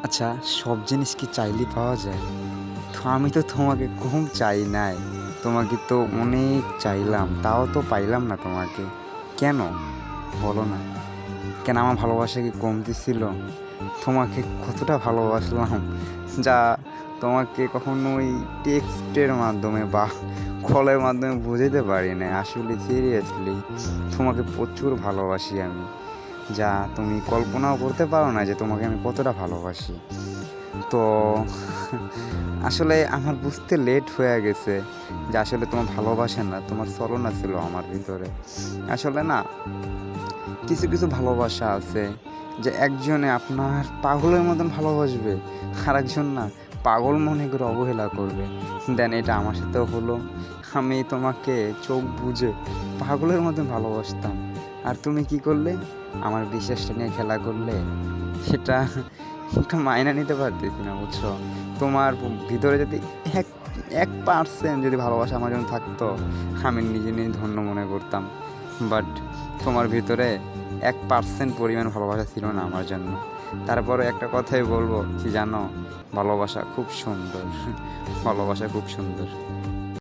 আচ্ছা, সব জিনিস কি চাইলেই পাওয়া যায়? তো আমি তো তোমাকে কম চাই নাই। তোমাকে তো অনেক চাইলাম, তাও তো পাইলাম না তোমাকে। কেন? বলো না। কেন আমার ভালোবাসা কি কমতি ছিল? তোমাকে কতটা ভালোবাসলাম যা তোমাকে কখনোই টেক্সটের মাধ্যমে বা কলের মাধ্যমে বোঝাতে পারি নাই। আসলে সিরিয়াসলি তোমাকে প্রচুর ভালোবাসি আমি। যা তুমি কল্পনাও করতে পারো না যে তোমাকে আমি কতটা ভালোবাসি। তো আসলে আমার বুঝতে লেট হয়ে গেছে যে আসলে তোমার ভালোবাসা না, তোমার ছলনা ছিল আমার ভিতরে। আসলে না, কিছু কিছু ভালোবাসা আছে যে একজনে আপনার পাগলের মতন ভালোবাসবে, আর একজন না পাগল মনে করে অবহেলা করবে। দেন এটা আমার সাথেও হলো। আমি তোমাকে চোখ বুজে পাগলের মতন ভালোবাসতাম, আর তুমি কি করলে? আমার বিশ্বাসটা নিয়ে খেলা করলে। সেটা একটা মাইনা নিতে পারতেছি না, বুঝছো? তোমার ভিতরে যদি এক 1% যদি ভালোবাসা আমার জন্য থাকতো, আমি নিজে নিজে ধন্য মনে করতাম। বাট তোমার ভিতরে 1% পরিমাণ ভালোবাসা ছিল না আমার জন্য। তারপরে একটা কথাই বলবো, কি জানো? ভালোবাসা খুব সুন্দর। ভালোবাসা খুব সুন্দর।